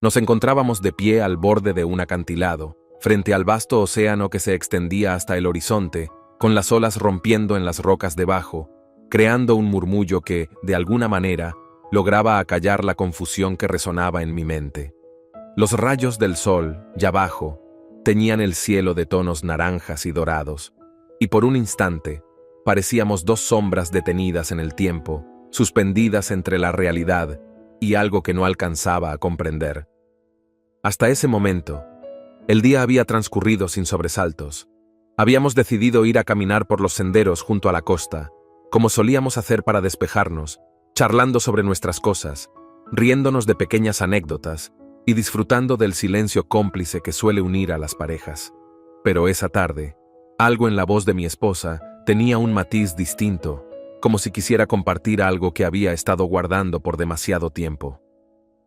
Nos encontrábamos de pie al borde de un acantilado, frente al vasto océano que se extendía hasta el horizonte, con las olas rompiendo en las rocas debajo, creando un murmullo que, de alguna manera, lograba acallar la confusión que resonaba en mi mente. Los rayos del sol, ya bajo, teñían el cielo de tonos naranjas y dorados, y por un instante, parecíamos dos sombras detenidas en el tiempo, suspendidas entre la realidad y algo que no alcanzaba a comprender. Hasta ese momento, el día había transcurrido sin sobresaltos. Habíamos decidido ir a caminar por los senderos junto a la costa, como solíamos hacer para despejarnos, charlando sobre nuestras cosas, riéndonos de pequeñas anécdotas y disfrutando del silencio cómplice que suele unir a las parejas. Pero esa tarde, algo en la voz de mi esposa tenía un matiz distinto, como si quisiera compartir algo que había estado guardando por demasiado tiempo.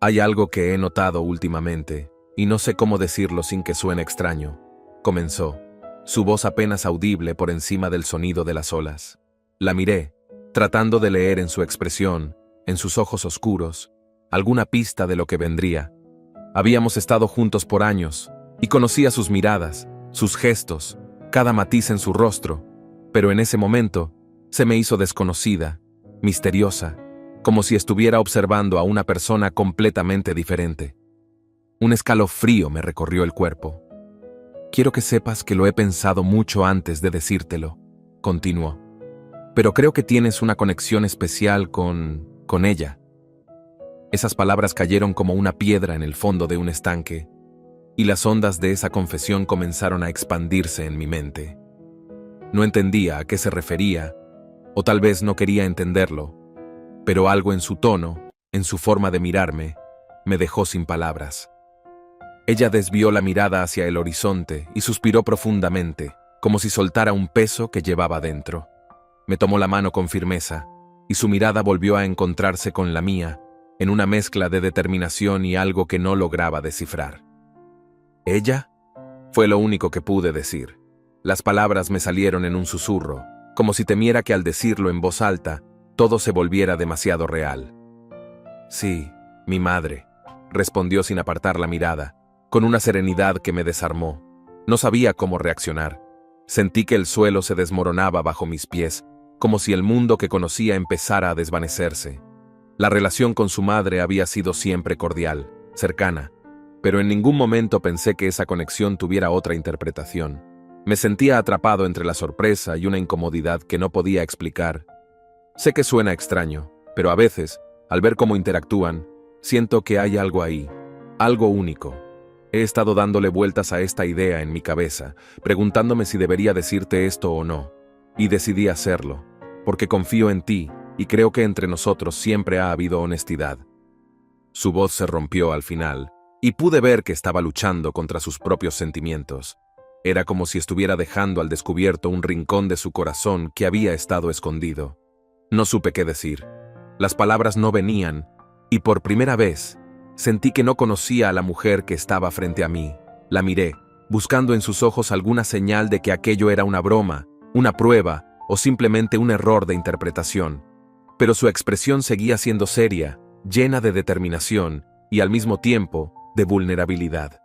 Hay algo que he notado últimamente, y no sé cómo decirlo sin que suene extraño, comenzó, su voz apenas audible por encima del sonido de las olas. La miré, tratando de leer en su expresión, en sus ojos oscuros, alguna pista de lo que vendría. Habíamos estado juntos por años, y conocía sus miradas, sus gestos, cada matiz en su rostro, pero en ese momento se me hizo desconocida, misteriosa, como si estuviera observando a una persona completamente diferente. Un escalofrío me recorrió el cuerpo. Quiero que sepas que lo he pensado mucho antes de decírtelo, continuó. Pero creo que tienes una conexión especial con ella. Esas palabras cayeron como una piedra en el fondo de un estanque, y las ondas de esa confesión comenzaron a expandirse en mi mente. No entendía a qué se refería, o tal vez no quería entenderlo, pero algo en su tono, en su forma de mirarme, me dejó sin palabras. Ella desvió la mirada hacia el horizonte y suspiró profundamente, como si soltara un peso que llevaba dentro. Me tomó la mano con firmeza, y su mirada volvió a encontrarse con la mía, en una mezcla de determinación y algo que no lograba descifrar. ¿Ella? Fue lo único que pude decir. Las palabras me salieron en un susurro, como si temiera que al decirlo en voz alta, todo se volviera demasiado real. Sí, mi madre, respondió sin apartar la mirada, con una serenidad que me desarmó. No sabía cómo reaccionar. Sentí que el suelo se desmoronaba bajo mis pies, como si el mundo que conocía empezara a desvanecerse. La relación con su madre había sido siempre cordial, cercana, pero en ningún momento pensé que esa conexión tuviera otra interpretación. Me sentía atrapado entre la sorpresa y una incomodidad que no podía explicar. Sé que suena extraño, pero a veces, al ver cómo interactúan, siento que hay algo ahí, algo único. He estado dándole vueltas a esta idea en mi cabeza, preguntándome si debería decirte esto o no, y decidí hacerlo, porque confío en ti y creo que entre nosotros siempre ha habido honestidad. Su voz se rompió al final, y pude ver que estaba luchando contra sus propios sentimientos. Era como si estuviera dejando al descubierto un rincón de su corazón que había estado escondido. No supe qué decir. Las palabras no venían, y por primera vez, sentí que no conocía a la mujer que estaba frente a mí. La miré, buscando en sus ojos alguna señal de que aquello era una broma, una prueba o simplemente un error de interpretación. Pero su expresión seguía siendo seria, llena de determinación y al mismo tiempo de vulnerabilidad.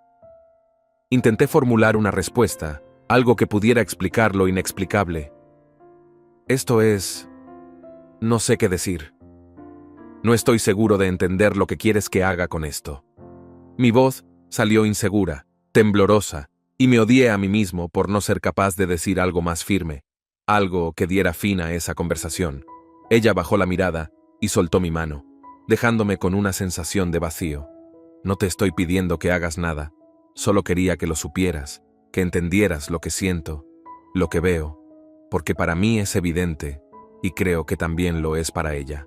Intenté formular una respuesta, algo que pudiera explicar lo inexplicable. Esto es... no sé qué decir. No estoy seguro de entender lo que quieres que haga con esto. Mi voz salió insegura, temblorosa, y me odié a mí mismo por no ser capaz de decir algo más firme, algo que diera fin a esa conversación. Ella bajó la mirada y soltó mi mano, dejándome con una sensación de vacío. No te estoy pidiendo que hagas nada, solo quería que lo supieras, que entendieras lo que siento, lo que veo, porque para mí es evidente, y creo que también lo es para ella.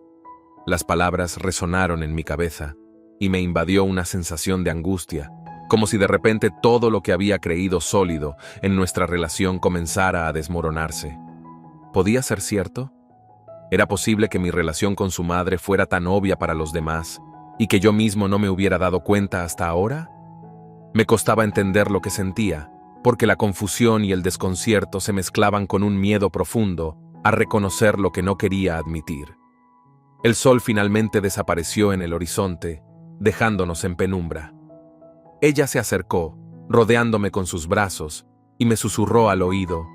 Las palabras resonaron en mi cabeza, y me invadió una sensación de angustia, como si de repente todo lo que había creído sólido en nuestra relación comenzara a desmoronarse. ¿Podía ser cierto? ¿Era posible que mi relación con su madre fuera tan obvia para los demás, y que yo mismo no me hubiera dado cuenta hasta ahora? Me costaba entender lo que sentía, porque la confusión y el desconcierto se mezclaban con un miedo profundo a reconocer lo que no quería admitir. El sol finalmente desapareció en el horizonte, dejándonos en penumbra. Ella se acercó, rodeándome con sus brazos, y me susurró al oído: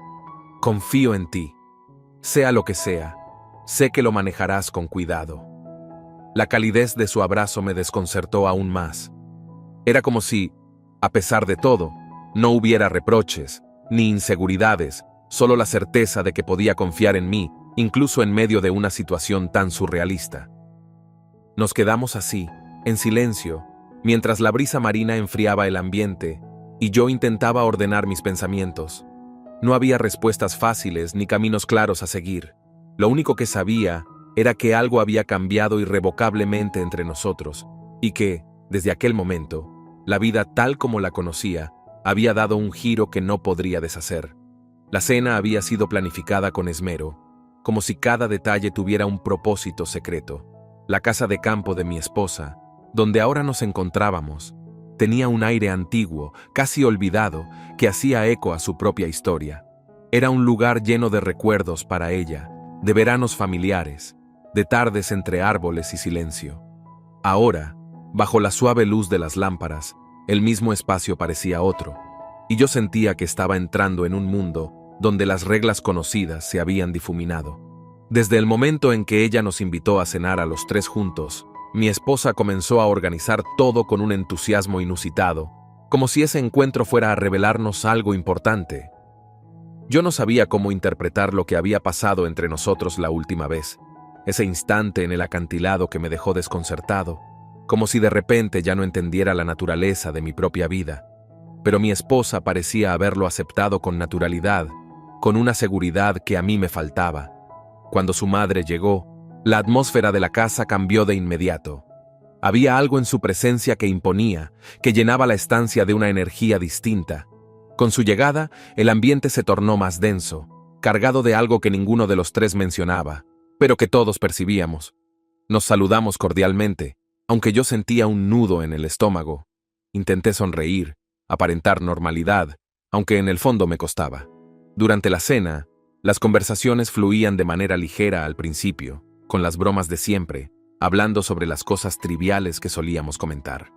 confío en ti. Sea lo que sea, sé que lo manejarás con cuidado. La calidez de su abrazo me desconcertó aún más. Era como si, a pesar de todo, no hubiera reproches, ni inseguridades, solo la certeza de que podía confiar en mí, incluso en medio de una situación tan surrealista. Nos quedamos así, en silencio, mientras la brisa marina enfriaba el ambiente, y yo intentaba ordenar mis pensamientos. No había respuestas fáciles ni caminos claros a seguir. Lo único que sabía era que algo había cambiado irrevocablemente entre nosotros, y que, desde aquel momento, la vida tal como la conocía, había dado un giro que no podría deshacer. La cena había sido planificada con esmero, como si cada detalle tuviera un propósito secreto. La casa de campo de mi esposa, donde ahora nos encontrábamos, tenía un aire antiguo, casi olvidado, que hacía eco a su propia historia. Era un lugar lleno de recuerdos para ella, de veranos familiares, de tardes entre árboles y silencio. Ahora, bajo la suave luz de las lámparas, el mismo espacio parecía otro, y yo sentía que estaba entrando en un mundo donde las reglas conocidas se habían difuminado. Desde el momento en que ella nos invitó a cenar a los tres juntos, mi esposa comenzó a organizar todo con un entusiasmo inusitado, como si ese encuentro fuera a revelarnos algo importante. Yo no sabía cómo interpretar lo que había pasado entre nosotros la última vez, ese instante en el acantilado que me dejó desconcertado, como si de repente ya no entendiera la naturaleza de mi propia vida. Pero mi esposa parecía haberlo aceptado con naturalidad, con una seguridad que a mí me faltaba. Cuando su madre llegó, la atmósfera de la casa cambió de inmediato. Había algo en su presencia que imponía, que llenaba la estancia de una energía distinta. Con su llegada, el ambiente se tornó más denso, cargado de algo que ninguno de los tres mencionaba, pero que todos percibíamos. Nos saludamos cordialmente, aunque yo sentía un nudo en el estómago. Intenté sonreír, aparentar normalidad, aunque en el fondo me costaba. Durante la cena, las conversaciones fluían de manera ligera al principio, con las bromas de siempre, hablando sobre las cosas triviales que solíamos comentar.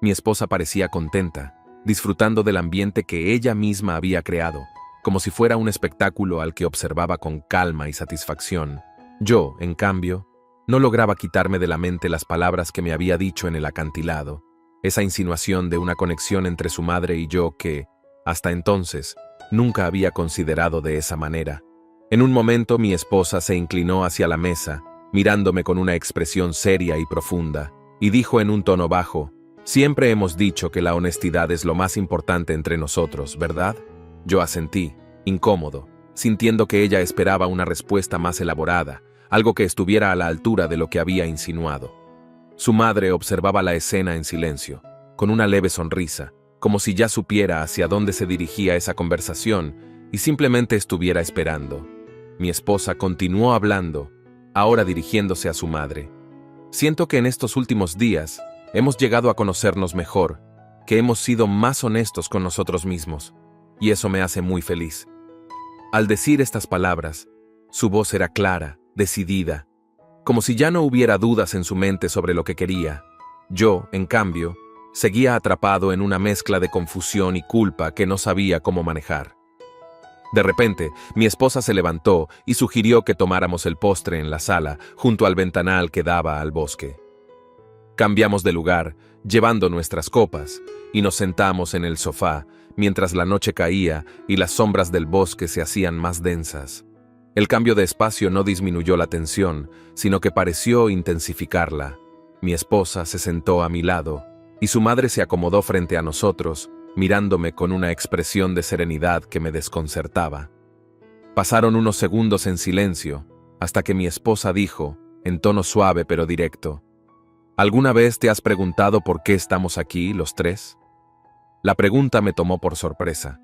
Mi esposa parecía contenta, disfrutando del ambiente que ella misma había creado, como si fuera un espectáculo al que observaba con calma y satisfacción. Yo, en cambio, no lograba quitarme de la mente las palabras que me había dicho en el acantilado, esa insinuación de una conexión entre su madre y yo que, hasta entonces, nunca había considerado de esa manera. En un momento mi esposa se inclinó hacia la mesa, mirándome con una expresión seria y profunda, y dijo en un tono bajo: «Siempre hemos dicho que la honestidad es lo más importante entre nosotros, ¿verdad?». Yo asentí, incómodo, sintiendo que ella esperaba una respuesta más elaborada, algo que estuviera a la altura de lo que había insinuado. Su madre observaba la escena en silencio, con una leve sonrisa, como si ya supiera hacia dónde se dirigía esa conversación y simplemente estuviera esperando. Mi esposa continuó hablando, ahora dirigiéndose a su madre. «Siento que en estos últimos días hemos llegado a conocernos mejor, que hemos sido más honestos con nosotros mismos, y eso me hace muy feliz». Al decir estas palabras, su voz era clara, decidida, como si ya no hubiera dudas en su mente sobre lo que quería. Yo, en cambio, seguía atrapado en una mezcla de confusión y culpa que no sabía cómo manejar. De repente, mi esposa se levantó y sugirió que tomáramos el postre en la sala, junto al ventanal que daba al bosque. Cambiamos de lugar, llevando nuestras copas, y nos sentamos en el sofá, mientras la noche caía y las sombras del bosque se hacían más densas. El cambio de espacio no disminuyó la tensión, sino que pareció intensificarla. Mi esposa se sentó a mi lado, y su madre se acomodó frente a nosotros, mirándome con una expresión de serenidad que me desconcertaba. Pasaron unos segundos en silencio, hasta que mi esposa dijo, en tono suave pero directo: «¿Alguna vez te has preguntado por qué estamos aquí, los tres?». La pregunta me tomó por sorpresa.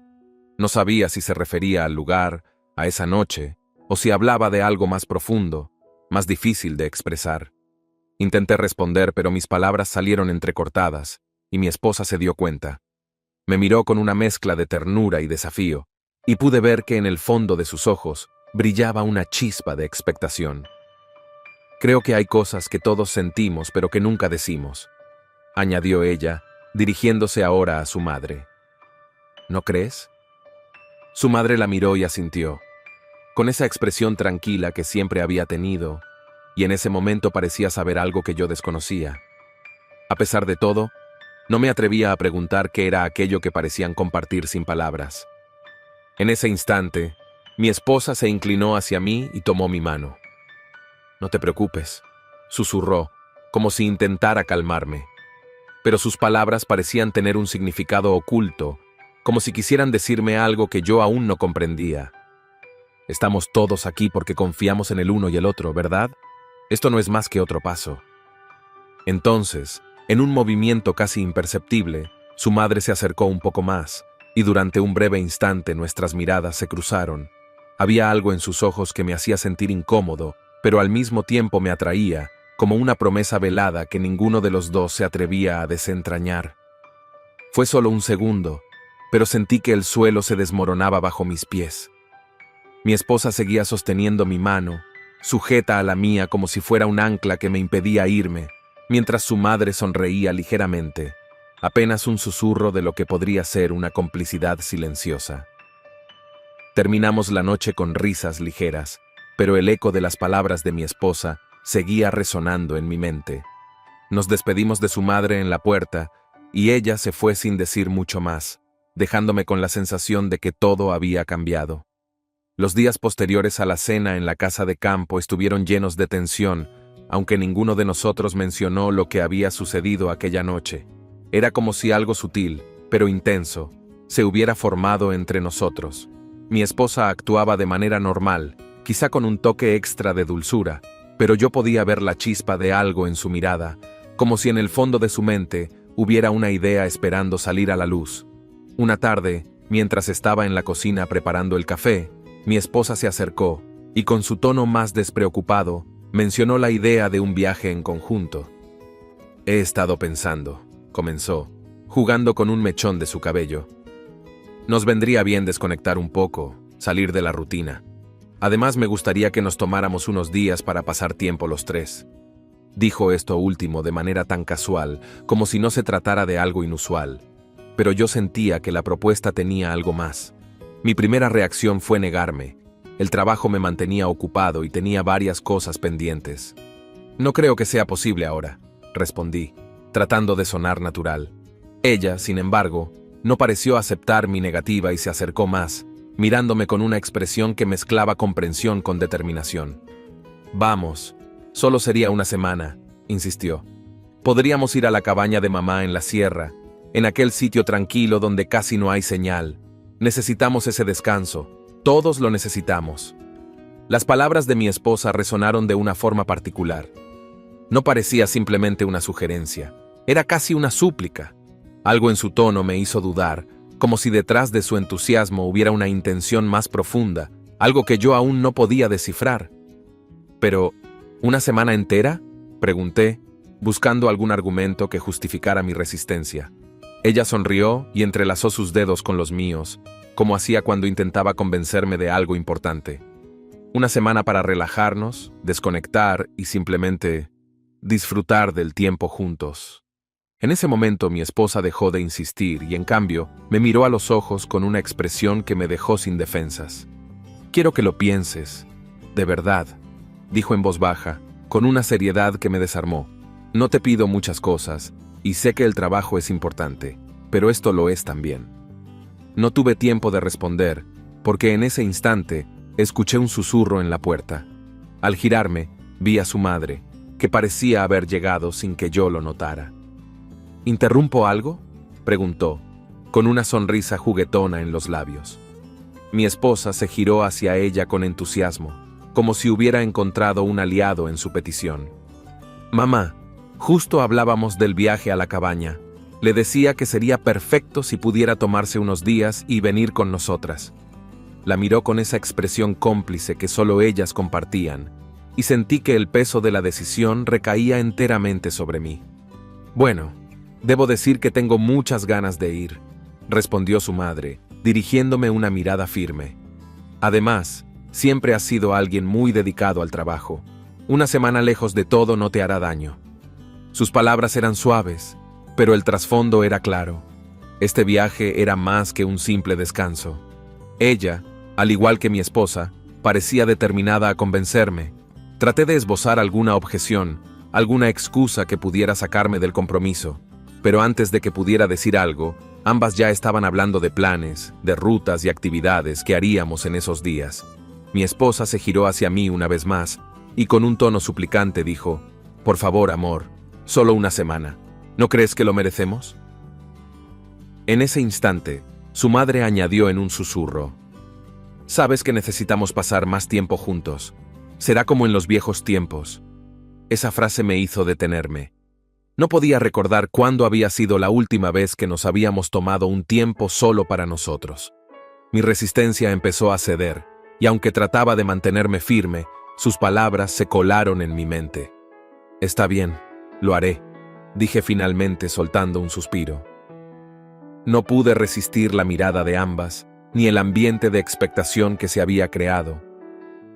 No sabía si se refería al lugar, a esa noche, o si hablaba de algo más profundo, más difícil de expresar. Intenté responder, pero mis palabras salieron entrecortadas, y mi esposa se dio cuenta. Me miró con una mezcla de ternura y desafío, y pude ver que en el fondo de sus ojos brillaba una chispa de expectación. «Creo que hay cosas que todos sentimos pero que nunca decimos», añadió ella, dirigiéndose ahora a su madre. ¿No crees? Su madre la miró y asintió, con esa expresión tranquila que siempre había tenido, y en ese momento parecía saber algo que yo desconocía. A pesar de todo, no me atrevía a preguntar qué era aquello que parecían compartir sin palabras. En ese instante, mi esposa se inclinó hacia mí y tomó mi mano. «No te preocupes», susurró, como si intentara calmarme. Pero sus palabras parecían tener un significado oculto, como si quisieran decirme algo que yo aún no comprendía. «Estamos todos aquí porque confiamos en el uno y el otro, ¿verdad? Esto no es más que otro paso». Entonces, en un movimiento casi imperceptible, su madre se acercó un poco más, y durante un breve instante nuestras miradas se cruzaron. Había algo en sus ojos que me hacía sentir incómodo, pero al mismo tiempo me atraía, como una promesa velada que ninguno de los dos se atrevía a desentrañar. Fue solo un segundo, pero sentí que el suelo se desmoronaba bajo mis pies. Mi esposa seguía sosteniendo mi mano, sujeta a la mía como si fuera un ancla que me impedía irme, mientras su madre sonreía ligeramente, apenas un susurro de lo que podría ser una complicidad silenciosa. Terminamos la noche con risas ligeras, pero el eco de las palabras de mi esposa seguía resonando en mi mente. Nos despedimos de su madre en la puerta, y ella se fue sin decir mucho más, dejándome con la sensación de que todo había cambiado. Los días posteriores a la cena en la casa de campo estuvieron llenos de tensión, aunque ninguno de nosotros mencionó lo que había sucedido aquella noche. Era como si algo sutil, pero intenso, se hubiera formado entre nosotros. Mi esposa actuaba de manera normal, quizá con un toque extra de dulzura, pero yo podía ver la chispa de algo en su mirada, como si en el fondo de su mente hubiera una idea esperando salir a la luz. Una tarde, mientras estaba en la cocina preparando el café, mi esposa se acercó y con su tono más despreocupado, mencionó la idea de un viaje en conjunto. «He estado pensando», comenzó, jugando con un mechón de su cabello. «Nos vendría bien desconectar un poco, salir de la rutina. Además, me gustaría que nos tomáramos unos días para pasar tiempo los tres». Dijo esto último de manera tan casual, como si no se tratara de algo inusual. Pero yo sentía que la propuesta tenía algo más. Mi primera reacción fue negarme. El trabajo me mantenía ocupado y tenía varias cosas pendientes. «No creo que sea posible ahora», respondí, tratando de sonar natural. Ella, sin embargo, no pareció aceptar mi negativa y se acercó más, mirándome con una expresión que mezclaba comprensión con determinación. «Vamos, solo sería una semana», insistió. «Podríamos ir a la cabaña de mamá en la sierra, en aquel sitio tranquilo donde casi no hay señal. Necesitamos ese descanso, todos lo necesitamos». Las palabras de mi esposa resonaron de una forma particular. No parecía simplemente una sugerencia, era casi una súplica. Algo en su tono me hizo dudar, como si detrás de su entusiasmo hubiera una intención más profunda, algo que yo aún no podía descifrar. «¿Pero una semana entera?», pregunté, buscando algún argumento que justificara mi resistencia. Ella sonrió y entrelazó sus dedos con los míos, como hacía cuando intentaba convencerme de algo importante. Una semana para relajarnos, desconectar y simplemente disfrutar del tiempo juntos. En ese momento mi esposa dejó de insistir y en cambio me miró a los ojos con una expresión que me dejó sin defensas. «Quiero que lo pienses, de verdad», dijo en voz baja, con una seriedad que me desarmó. «No te pido muchas cosas, y sé que el trabajo es importante, pero esto lo es también». No tuve tiempo de responder, porque en ese instante escuché un susurro en la puerta. Al girarme, vi a su madre, que parecía haber llegado sin que yo lo notara. «¿Interrumpo algo?», preguntó, con una sonrisa juguetona en los labios. Mi esposa se giró hacia ella con entusiasmo, como si hubiera encontrado un aliado en su petición. «Mamá, justo hablábamos del viaje a la cabaña. Le decía que sería perfecto si pudiera tomarse unos días y venir con nosotras». La miró con esa expresión cómplice que solo ellas compartían, y sentí que el peso de la decisión recaía enteramente sobre mí. «Bueno, debo decir que tengo muchas ganas de ir», respondió su madre, dirigiéndome una mirada firme. «Además, siempre has sido alguien muy dedicado al trabajo. Una semana lejos de todo no te hará daño». Sus palabras eran suaves, Pero el trasfondo era claro. Este viaje era más que un simple descanso. Ella, al igual que mi esposa, parecía determinada a convencerme. Traté de esbozar alguna objeción, alguna excusa que pudiera sacarme del compromiso, pero antes de que pudiera decir algo, ambas ya estaban hablando de planes, de rutas y actividades que haríamos en esos días. Mi esposa se giró hacia mí una vez más y con un tono suplicante dijo: «Por favor, amor, solo una semana. ¿No crees que lo merecemos?». En ese instante, su madre añadió en un susurro: «Sabes que necesitamos pasar más tiempo juntos. Será como en los viejos tiempos». Esa frase me hizo detenerme. No podía recordar cuándo había sido la última vez que nos habíamos tomado un tiempo solo para nosotros. Mi resistencia empezó a ceder, y aunque trataba de mantenerme firme, sus palabras se colaron en mi mente. «Está bien, lo haré», dije finalmente soltando un suspiro. No pude resistir la mirada de ambas, ni el ambiente de expectación que se había creado.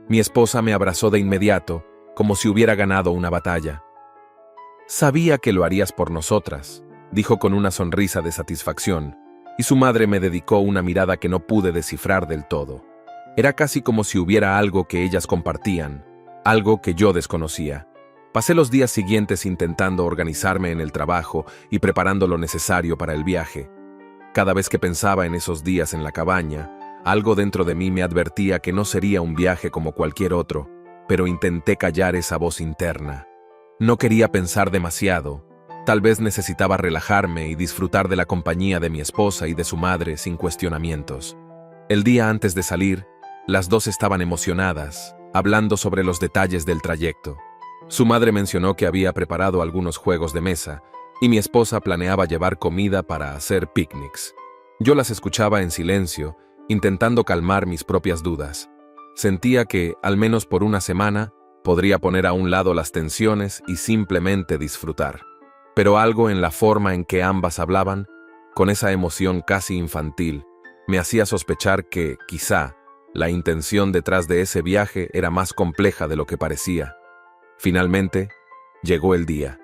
Mi esposa me abrazó de inmediato, como si hubiera ganado una batalla. «Sabía que lo harías por nosotras», dijo con una sonrisa de satisfacción, y su madre me dedicó una mirada que no pude descifrar del todo. Era casi como si hubiera algo que ellas compartían, algo que yo desconocía. Pasé los días siguientes intentando organizarme en el trabajo y preparando lo necesario para el viaje. Cada vez que pensaba en esos días en la cabaña, algo dentro de mí me advertía que no sería un viaje como cualquier otro, pero intenté callar esa voz interna. No quería pensar demasiado. Tal vez necesitaba relajarme y disfrutar de la compañía de mi esposa y de su madre sin cuestionamientos. El día antes de salir, las dos estaban emocionadas, hablando sobre los detalles del trayecto. Su madre mencionó que había preparado algunos juegos de mesa, y mi esposa planeaba llevar comida para hacer picnics. Yo las escuchaba en silencio, intentando calmar mis propias dudas. Sentía que, al menos por una semana, podría poner a un lado las tensiones y simplemente disfrutar. Pero algo en la forma en que ambas hablaban, con esa emoción casi infantil, me hacía sospechar que, quizá, la intención detrás de ese viaje era más compleja de lo que parecía. Finalmente, llegó el día.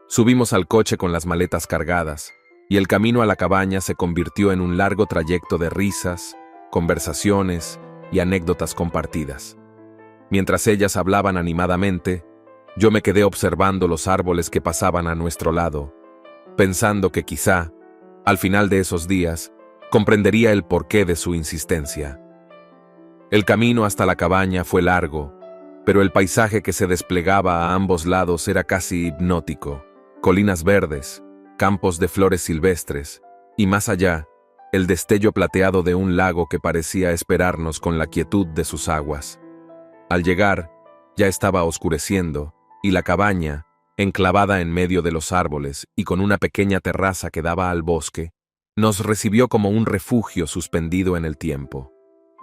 Subimos al coche con las maletas cargadas, y el camino a la cabaña se convirtió en un largo trayecto de risas, conversaciones y anécdotas compartidas. Mientras ellas hablaban animadamente, yo me quedé observando los árboles que pasaban a nuestro lado, pensando que quizá, al final de esos días, comprendería el porqué de su insistencia. El camino hasta la cabaña fue largo, pero el paisaje que se desplegaba a ambos lados era casi hipnótico. Colinas verdes, campos de flores silvestres, y más allá, el destello plateado de un lago que parecía esperarnos con la quietud de sus aguas. Al llegar, ya estaba oscureciendo, y la cabaña, enclavada en medio de los árboles y con una pequeña terraza que daba al bosque, nos recibió como un refugio suspendido en el tiempo.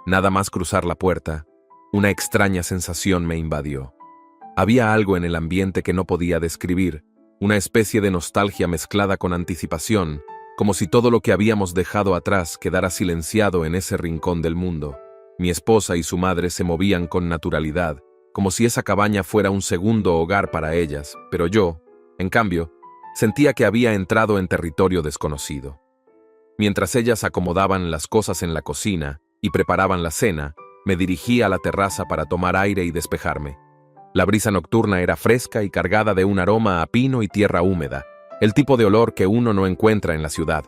Nada más cruzar la puerta, una extraña sensación me invadió. Había algo en el ambiente que no podía describir, una especie de nostalgia mezclada con anticipación, como si todo lo que habíamos dejado atrás quedara silenciado en ese rincón del mundo. Mi esposa y su madre se movían con naturalidad, como si esa cabaña fuera un segundo hogar para ellas, pero yo, en cambio, sentía que había entrado en territorio desconocido. Mientras ellas acomodaban las cosas en la cocina y preparaban la cena, me dirigí a la terraza para tomar aire y despejarme. La brisa nocturna era fresca y cargada de un aroma a pino y tierra húmeda, el tipo de olor que uno no encuentra en la ciudad.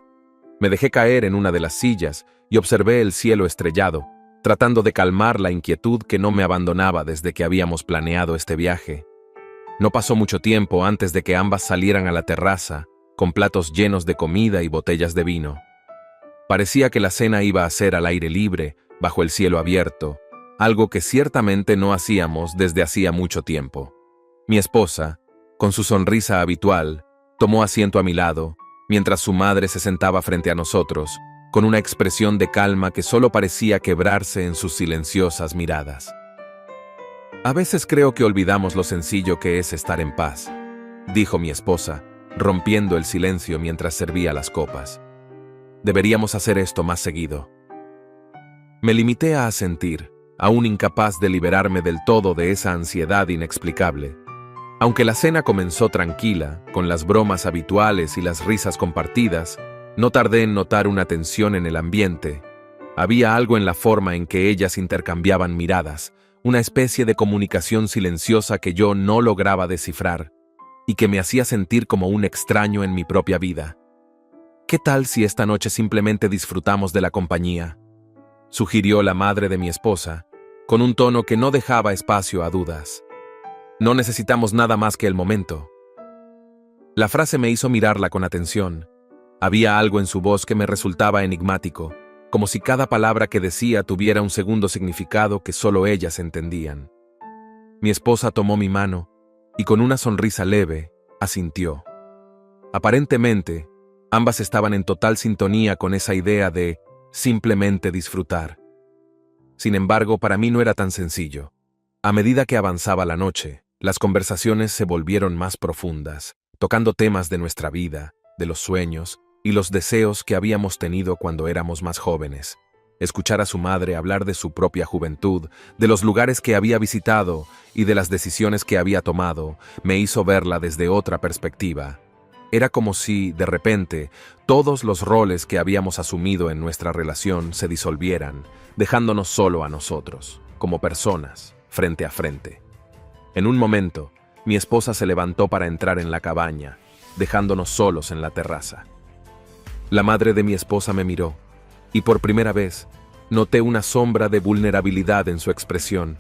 Me dejé caer en una de las sillas y observé el cielo estrellado, tratando de calmar la inquietud que no me abandonaba desde que habíamos planeado este viaje. No pasó mucho tiempo antes de que ambas salieran a la terraza, con platos llenos de comida y botellas de vino. Parecía que la cena iba a ser al aire libre, bajo el cielo abierto, algo que ciertamente no hacíamos desde hacía mucho tiempo. Mi esposa, con su sonrisa habitual, tomó asiento a mi lado, mientras su madre se sentaba frente a nosotros, con una expresión de calma que solo parecía quebrarse en sus silenciosas miradas. «A veces creo que olvidamos lo sencillo que es estar en paz», dijo mi esposa, rompiendo el silencio mientras servía las copas. «Deberíamos hacer esto más seguido». Me limité a asentir, aún incapaz de liberarme del todo de esa ansiedad inexplicable. Aunque la cena comenzó tranquila, con las bromas habituales y las risas compartidas, no tardé en notar una tensión en el ambiente. Había algo en la forma en que ellas intercambiaban miradas, una especie de comunicación silenciosa que yo no lograba descifrar, y que me hacía sentir como un extraño en mi propia vida. ¿Qué tal si esta noche simplemente disfrutamos de la compañía?, sugirió la madre de mi esposa, con un tono que no dejaba espacio a dudas. No necesitamos nada más que el momento. La frase me hizo mirarla con atención. Había algo en su voz que me resultaba enigmático, como si cada palabra que decía tuviera un segundo significado que solo ellas entendían. Mi esposa tomó mi mano y con una sonrisa leve, asintió. Aparentemente, ambas estaban en total sintonía con esa idea de simplemente disfrutar. Sin embargo, para mí no era tan sencillo. A medida que avanzaba la noche, las conversaciones se volvieron más profundas, tocando temas de nuestra vida, de los sueños y los deseos que habíamos tenido cuando éramos más jóvenes. Escuchar a su madre hablar de su propia juventud, de los lugares que había visitado y de las decisiones que había tomado, me hizo verla desde otra perspectiva. Era como si, de repente, todos los roles que habíamos asumido en nuestra relación se disolvieran, dejándonos solo a nosotros, como personas, frente a frente. En un momento, mi esposa se levantó para entrar en la cabaña, dejándonos solos en la terraza. La madre de mi esposa me miró, y por primera vez, noté una sombra de vulnerabilidad en su expresión,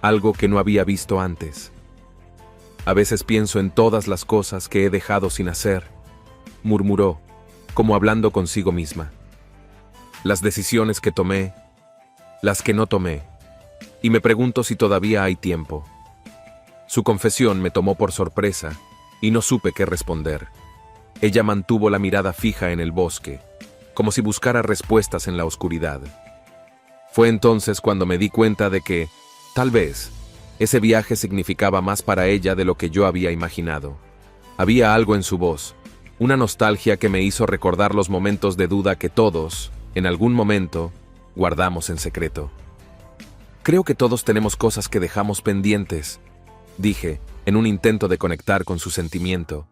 algo que no había visto antes. A veces pienso en todas las cosas que he dejado sin hacer, murmuró, como hablando consigo misma. Las decisiones que tomé, las que no tomé, y me pregunto si todavía hay tiempo. Su confesión me tomó por sorpresa y no supe qué responder. Ella mantuvo la mirada fija en el bosque, como si buscara respuestas en la oscuridad. Fue entonces cuando me di cuenta de que, tal vez, ese viaje significaba más para ella de lo que yo había imaginado. Había algo en su voz, una nostalgia que me hizo recordar los momentos de duda que todos, en algún momento, guardamos en secreto. Creo que todos tenemos cosas que dejamos pendientes, dije, en un intento de conectar con su sentimiento.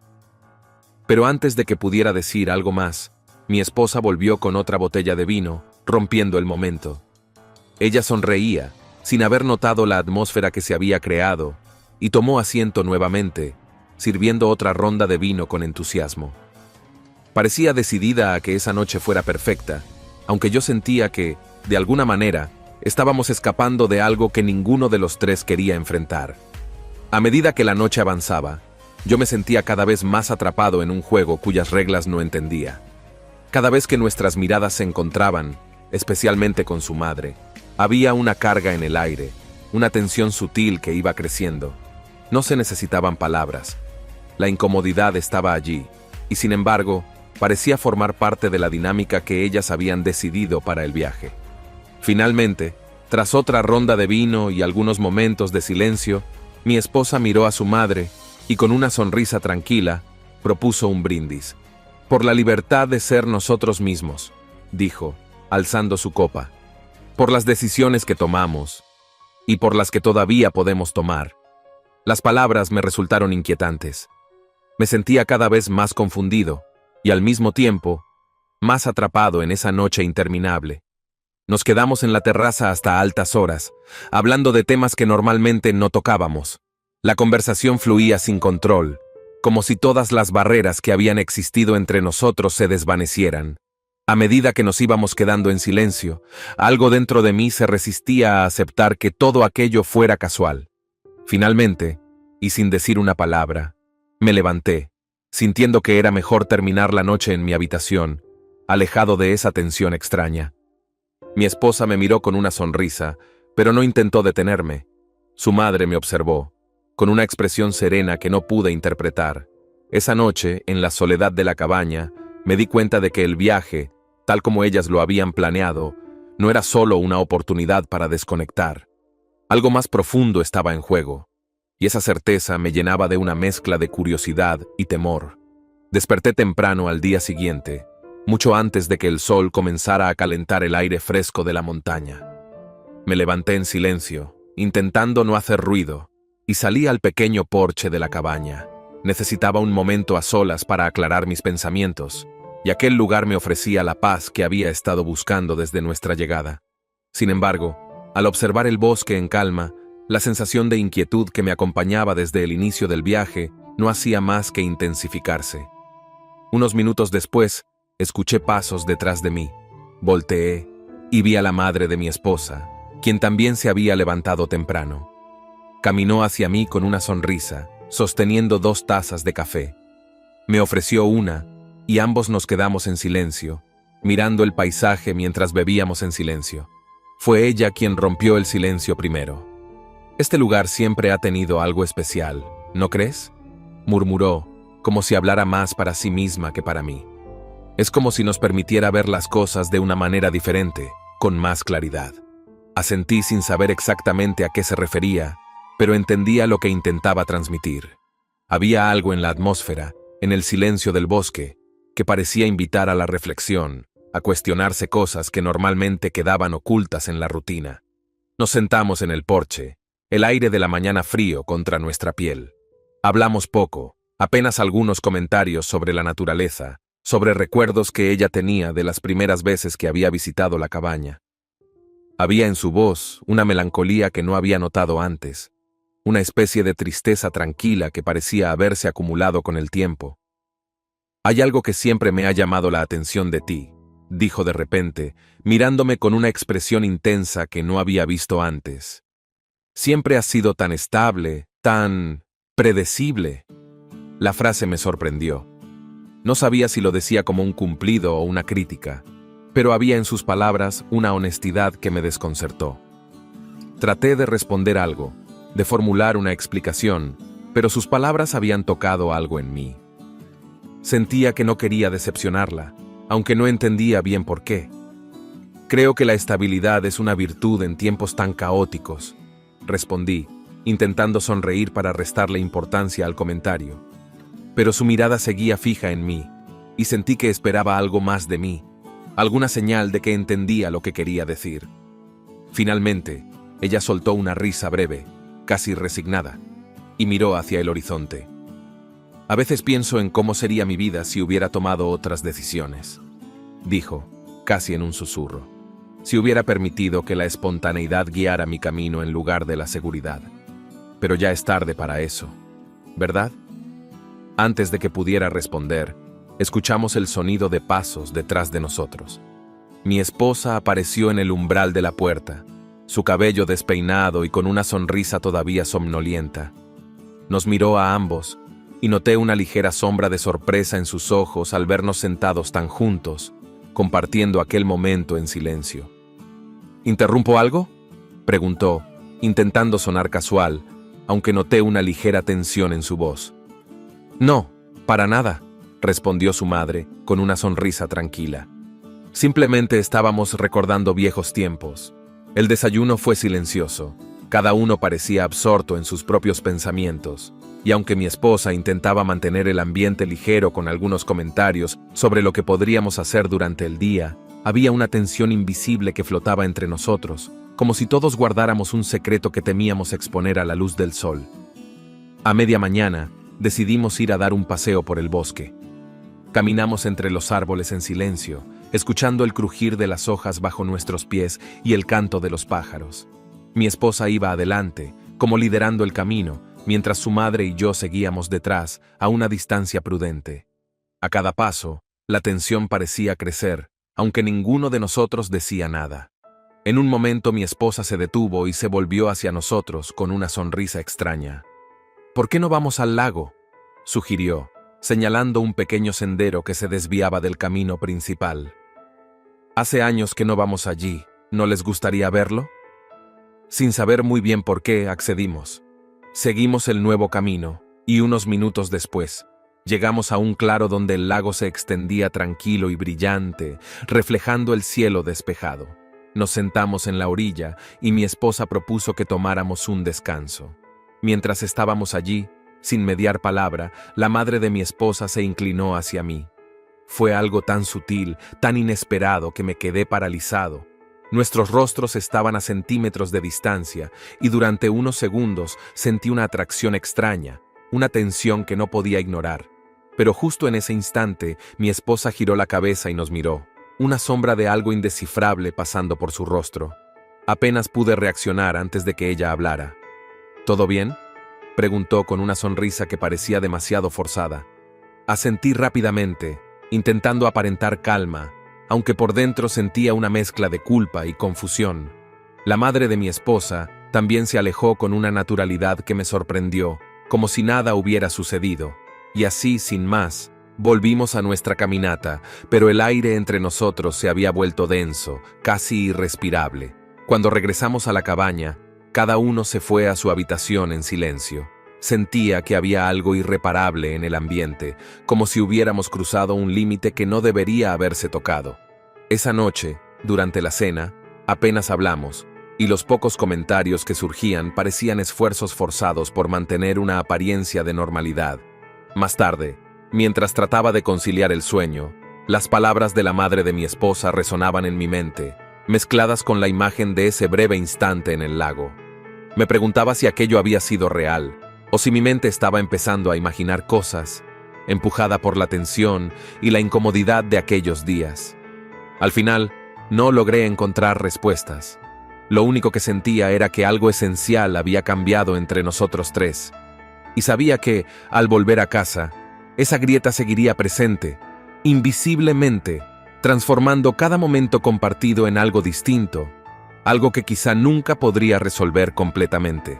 Pero antes de que pudiera decir algo más, mi esposa volvió con otra botella de vino, rompiendo el momento. Ella sonreía, sin haber notado la atmósfera que se había creado, y tomó asiento nuevamente, sirviendo otra ronda de vino con entusiasmo. Parecía decidida a que esa noche fuera perfecta, aunque yo sentía que, de alguna manera, estábamos escapando de algo que ninguno de los tres quería enfrentar. A medida que la noche avanzaba, yo me sentía cada vez más atrapado en un juego cuyas reglas no entendía. Cada vez que nuestras miradas se encontraban, especialmente con su madre, había una carga en el aire, una tensión sutil que iba creciendo. No se necesitaban palabras. La incomodidad estaba allí, y sin embargo, parecía formar parte de la dinámica que ellas habían decidido para el viaje. Finalmente, tras otra ronda de vino y algunos momentos de silencio, mi esposa miró a su madre y con una sonrisa tranquila, propuso un brindis. Por la libertad de ser nosotros mismos, dijo, alzando su copa. Por las decisiones que tomamos y por las que todavía podemos tomar. Las palabras me resultaron inquietantes. Me sentía cada vez más confundido y al mismo tiempo, más atrapado en esa noche interminable. Nos quedamos en la terraza hasta altas horas, hablando de temas que normalmente no tocábamos. La conversación fluía sin control, como si todas las barreras que habían existido entre nosotros se desvanecieran. A medida que nos íbamos quedando en silencio, algo dentro de mí se resistía a aceptar que todo aquello fuera casual. Finalmente, y sin decir una palabra, me levanté, sintiendo que era mejor terminar la noche en mi habitación, alejado de esa tensión extraña. Mi esposa me miró con una sonrisa, pero no intentó detenerme. Su madre me observó, con una expresión serena que no pude interpretar. Esa noche, en la soledad de la cabaña, me di cuenta de que el viaje, tal como ellas lo habían planeado, no era solo una oportunidad para desconectar. Algo más profundo estaba en juego, y esa certeza me llenaba de una mezcla de curiosidad y temor. Desperté temprano al día siguiente, mucho antes de que el sol comenzara a calentar el aire fresco de la montaña. Me levanté en silencio, intentando no hacer ruido, y salí al pequeño porche de la cabaña. Necesitaba un momento a solas para aclarar mis pensamientos, y aquel lugar me ofrecía la paz que había estado buscando desde nuestra llegada. Sin embargo, al observar el bosque en calma, la sensación de inquietud que me acompañaba desde el inicio del viaje no hacía más que intensificarse. Unos minutos después, escuché pasos detrás de mí. Volteé y vi a la madre de mi esposa, quien también se había levantado temprano. Caminó hacia mí con una sonrisa, sosteniendo 2 tazas de café. Me ofreció una, y ambos nos quedamos en silencio, mirando el paisaje mientras bebíamos en silencio. Fue ella quien rompió el silencio primero. «Este lugar siempre ha tenido algo especial, ¿no crees?», murmuró, como si hablara más para sí misma que para mí. Es como si nos permitiera ver las cosas de una manera diferente, con más claridad. Asentí sin saber exactamente a qué se refería, pero entendía lo que intentaba transmitir. Había algo en la atmósfera, en el silencio del bosque, que parecía invitar a la reflexión, a cuestionarse cosas que normalmente quedaban ocultas en la rutina. Nos sentamos en el porche, el aire de la mañana frío contra nuestra piel. Hablamos poco, apenas algunos comentarios sobre la naturaleza, sobre recuerdos que ella tenía de las primeras veces que había visitado la cabaña. Había en su voz una melancolía que no había notado antes, una especie de tristeza tranquila que parecía haberse acumulado con el tiempo. «Hay algo que siempre me ha llamado la atención de ti», dijo de repente, mirándome con una expresión intensa que no había visto antes. «Siempre has sido tan estable, tan predecible». La frase me sorprendió. No sabía si lo decía como un cumplido o una crítica, pero había en sus palabras una honestidad que me desconcertó. Traté de responder algo, de formular una explicación, pero sus palabras habían tocado algo en mí. Sentía que no quería decepcionarla, aunque no entendía bien por qué. «Creo que la estabilidad es una virtud en tiempos tan caóticos», respondí, intentando sonreír para restarle importancia al comentario. Pero su mirada seguía fija en mí, y sentí que esperaba algo más de mí, alguna señal de que entendía lo que quería decir. Finalmente, ella soltó una risa breve, casi resignada, y miró hacia el horizonte. «A veces pienso en cómo sería mi vida si hubiera tomado otras decisiones», dijo, casi en un susurro. «Si hubiera permitido que la espontaneidad guiara mi camino en lugar de la seguridad. Pero ya es tarde para eso, ¿verdad?». Antes de que pudiera responder, escuchamos el sonido de pasos detrás de nosotros. Mi esposa apareció en el umbral de la puerta, su cabello despeinado y con una sonrisa todavía somnolienta. Nos miró a ambos, y noté una ligera sombra de sorpresa en sus ojos al vernos sentados tan juntos, compartiendo aquel momento en silencio. «¿Interrumpo algo?», preguntó, intentando sonar casual, aunque noté una ligera tensión en su voz. «No, para nada», respondió su madre, con una sonrisa tranquila. «Simplemente estábamos recordando viejos tiempos». El desayuno fue silencioso. Cada uno parecía absorto en sus propios pensamientos, y aunque mi esposa intentaba mantener el ambiente ligero con algunos comentarios sobre lo que podríamos hacer durante el día, había una tensión invisible que flotaba entre nosotros, como si todos guardáramos un secreto que temíamos exponer a la luz del sol. A media mañana, decidimos ir a dar un paseo por el bosque. Caminamos entre los árboles en silencio, escuchando el crujir de las hojas bajo nuestros pies y el canto de los pájaros. Mi esposa iba adelante, como liderando el camino, mientras su madre y yo seguíamos detrás, a una distancia prudente. A cada paso, la tensión parecía crecer, aunque ninguno de nosotros decía nada. En un momento mi esposa se detuvo y se volvió hacia nosotros con una sonrisa extraña. «¿Por qué no vamos al lago?», sugirió, señalando un pequeño sendero que se desviaba del camino principal. «Hace años que no vamos allí, ¿no les gustaría verlo?». Sin saber muy bien por qué, accedimos. Seguimos el nuevo camino, y unos minutos después, llegamos a un claro donde el lago se extendía tranquilo y brillante, reflejando el cielo despejado. Nos sentamos en la orilla, y mi esposa propuso que tomáramos un descanso. Mientras estábamos allí, sin mediar palabra, la madre de mi esposa se inclinó hacia mí. Fue algo tan sutil, tan inesperado que me quedé paralizado. Nuestros rostros estaban a centímetros de distancia y durante unos segundos sentí una atracción extraña, una tensión que no podía ignorar. Pero justo en ese instante, mi esposa giró la cabeza y nos miró, una sombra de algo indescifrable pasando por su rostro. Apenas pude reaccionar antes de que ella hablara. ¿Todo bien?, preguntó con una sonrisa que parecía demasiado forzada. Asentí rápidamente, intentando aparentar calma, aunque por dentro sentía una mezcla de culpa y confusión. La madre de mi esposa también se alejó con una naturalidad que me sorprendió, como si nada hubiera sucedido. Y así, sin más, volvimos a nuestra caminata, pero el aire entre nosotros se había vuelto denso, casi irrespirable. Cuando regresamos a la cabaña, cada uno se fue a su habitación en silencio. Sentía que había algo irreparable en el ambiente, como si hubiéramos cruzado un límite que no debería haberse tocado. Esa noche, durante la cena, apenas hablamos, y los pocos comentarios que surgían parecían esfuerzos forzados por mantener una apariencia de normalidad. Más tarde, mientras trataba de conciliar el sueño, las palabras de la madre de mi esposa resonaban en mi mente, mezcladas con la imagen de ese breve instante en el lago. Me preguntaba si aquello había sido real, o si mi mente estaba empezando a imaginar cosas, empujada por la tensión y la incomodidad de aquellos días. Al final, no logré encontrar respuestas. Lo único que sentía era que algo esencial había cambiado entre nosotros tres. Y sabía que, al volver a casa, esa grieta seguiría presente, invisiblemente, transformando cada momento compartido en algo distinto, algo que quizá nunca podría resolver completamente.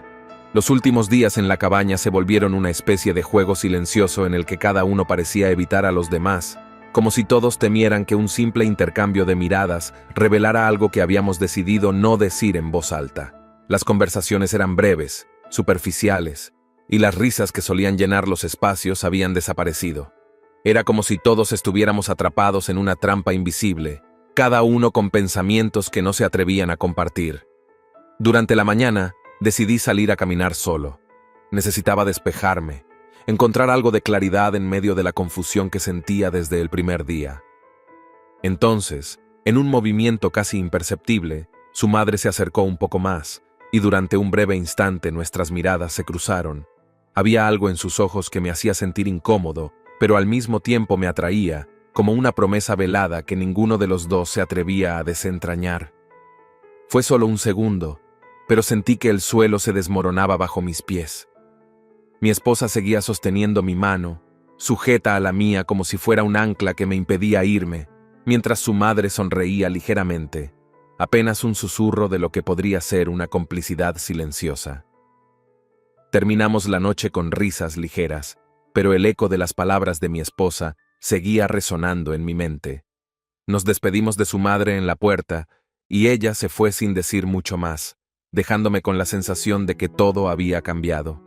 Los últimos días en la cabaña se volvieron una especie de juego silencioso en el que cada uno parecía evitar a los demás, como si todos temieran que un simple intercambio de miradas revelara algo que habíamos decidido no decir en voz alta. Las conversaciones eran breves, superficiales, y las risas que solían llenar los espacios habían desaparecido. Era como si todos estuviéramos atrapados en una trampa invisible, cada uno con pensamientos que no se atrevían a compartir. Durante la mañana, decidí salir a caminar solo. Necesitaba despejarme, encontrar algo de claridad en medio de la confusión que sentía desde el primer día. Entonces, en un movimiento casi imperceptible, su madre se acercó un poco más, y durante un breve instante nuestras miradas se cruzaron. Había algo en sus ojos que me hacía sentir incómodo, pero al mismo tiempo me atraía, como una promesa velada que ninguno de los dos se atrevía a desentrañar. Fue solo un segundo, pero sentí que el suelo se desmoronaba bajo mis pies. Mi esposa seguía sosteniendo mi mano, sujeta a la mía como si fuera un ancla que me impedía irme, mientras su madre sonreía ligeramente, apenas un susurro de lo que podría ser una complicidad silenciosa. Terminamos la noche con risas ligeras, pero el eco de las palabras de mi esposa seguía resonando en mi mente. Nos despedimos de su madre en la puerta, y ella se fue sin decir mucho más, dejándome con la sensación de que todo había cambiado.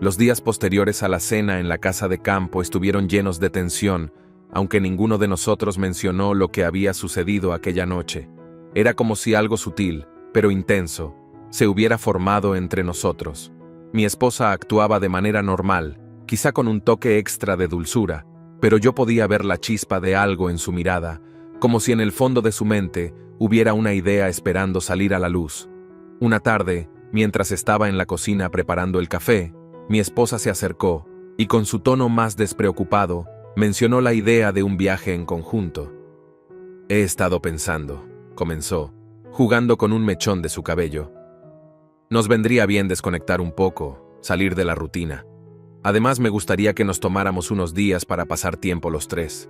Los días posteriores a la cena en la casa de campo estuvieron llenos de tensión, aunque ninguno de nosotros mencionó lo que había sucedido aquella noche. Era como si algo sutil, pero intenso, se hubiera formado entre nosotros. Mi esposa actuaba de manera normal, quizá con un toque extra de dulzura, pero yo podía ver la chispa de algo en su mirada, como si en el fondo de su mente hubiera una idea esperando salir a la luz. Una tarde, mientras estaba en la cocina preparando el café, mi esposa se acercó, y con su tono más despreocupado, mencionó la idea de un viaje en conjunto. He estado pensando, comenzó, jugando con un mechón de su cabello. Nos vendría bien desconectar un poco, salir de la rutina. Además, me gustaría que nos tomáramos unos días para pasar tiempo los tres.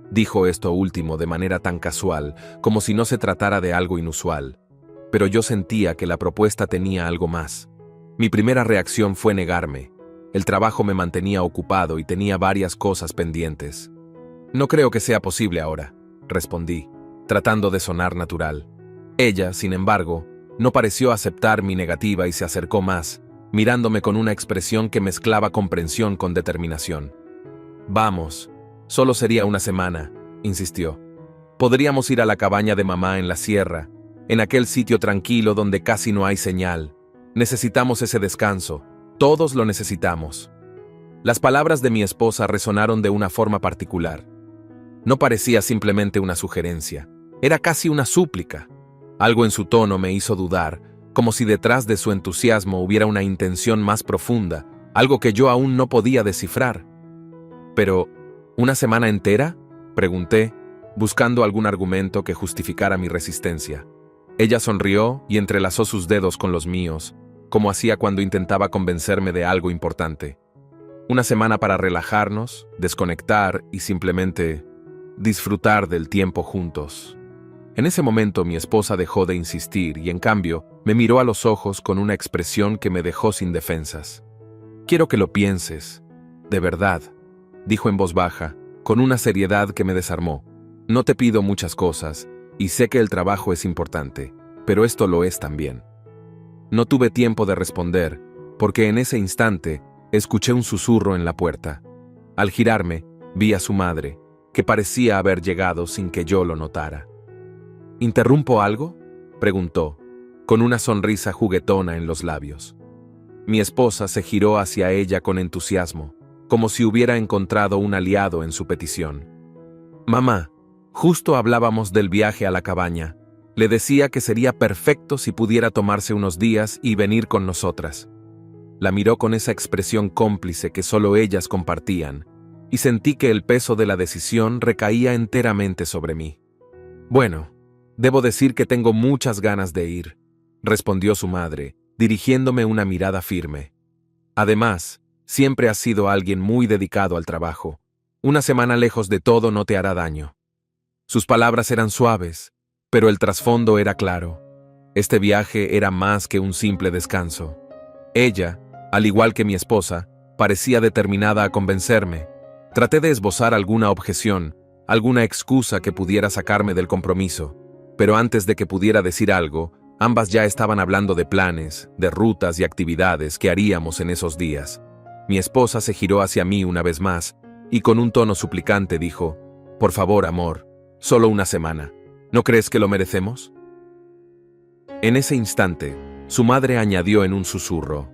Dijo esto último de manera tan casual, como si no se tratara de algo inusual. Pero yo sentía que la propuesta tenía algo más. Mi primera reacción fue negarme. El trabajo me mantenía ocupado y tenía varias cosas pendientes. No creo que sea posible ahora, respondí, tratando de sonar natural. Ella, sin embargo, no pareció aceptar mi negativa y se acercó más, mirándome con una expresión que mezclaba comprensión con determinación. Vamos, solo sería una semana, insistió. Podríamos ir a la cabaña de mamá en la sierra, en aquel sitio tranquilo donde casi no hay señal. Necesitamos ese descanso, todos lo necesitamos. Las palabras de mi esposa resonaron de una forma particular. No parecía simplemente una sugerencia, era casi una súplica. Algo en su tono me hizo dudar, como si detrás de su entusiasmo hubiera una intención más profunda, algo que yo aún no podía descifrar. Pero, ¿una semana entera?, pregunté, buscando algún argumento que justificara mi resistencia. Ella sonrió y entrelazó sus dedos con los míos, como hacía cuando intentaba convencerme de algo importante. Una semana para relajarnos, desconectar y simplemente disfrutar del tiempo juntos. En ese momento mi esposa dejó de insistir y en cambio me miró a los ojos con una expresión que me dejó sin defensas. «Quiero que lo pienses, de verdad», dijo en voz baja, con una seriedad que me desarmó. «No te pido muchas cosas, y sé que el trabajo es importante, pero esto lo es también». No tuve tiempo de responder, porque en ese instante escuché un susurro en la puerta. Al girarme, vi a su madre, que parecía haber llegado sin que yo lo notara. «¿Interrumpo algo?», preguntó, con una sonrisa juguetona en los labios. Mi esposa se giró hacia ella con entusiasmo, como si hubiera encontrado un aliado en su petición. «Mamá, justo hablábamos del viaje a la cabaña. Le decía que sería perfecto si pudiera tomarse unos días y venir con nosotras». La miró con esa expresión cómplice que solo ellas compartían, y sentí que el peso de la decisión recaía enteramente sobre mí. «Bueno, debo decir que tengo muchas ganas de ir», respondió su madre, dirigiéndome una mirada firme. «Además, siempre has sido alguien muy dedicado al trabajo. Una semana lejos de todo no te hará daño». Sus palabras eran suaves, pero el trasfondo era claro. Este viaje era más que un simple descanso. Ella, al igual que mi esposa, parecía determinada a convencerme. Traté de esbozar alguna objeción, alguna excusa que pudiera sacarme del compromiso, pero antes de que pudiera decir algo, ambas ya estaban hablando de planes, de rutas y actividades que haríamos en esos días. Mi esposa se giró hacia mí una vez más, y con un tono suplicante dijo: «Por favor, amor, solo una semana. ¿No crees que lo merecemos?». En ese instante, su madre añadió en un susurro: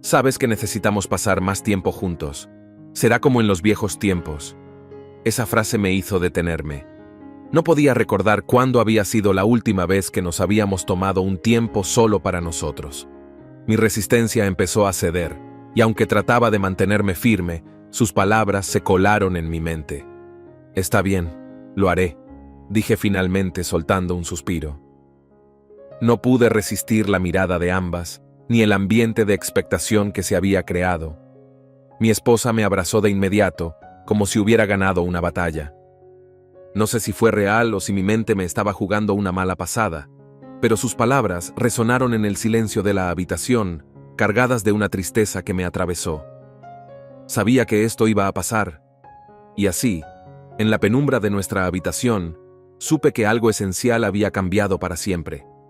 «Sabes que necesitamos pasar más tiempo juntos. Será como en los viejos tiempos». Esa frase me hizo detenerme. No podía recordar cuándo había sido la última vez que nos habíamos tomado un tiempo solo para nosotros. Mi resistencia empezó a ceder, y aunque trataba de mantenerme firme, sus palabras se colaron en mi mente. «Está bien, lo haré», dije finalmente soltando un suspiro. No pude resistir la mirada de ambas, ni el ambiente de expectación que se había creado. Mi esposa me abrazó de inmediato, como si hubiera ganado una batalla. No sé si fue real o si mi mente me estaba jugando una mala pasada, pero sus palabras resonaron en el silencio de la habitación, cargadas de una tristeza que me atravesó. Sabía que esto iba a pasar, y así, en la penumbra de nuestra habitación, supe que algo esencial había cambiado para siempre.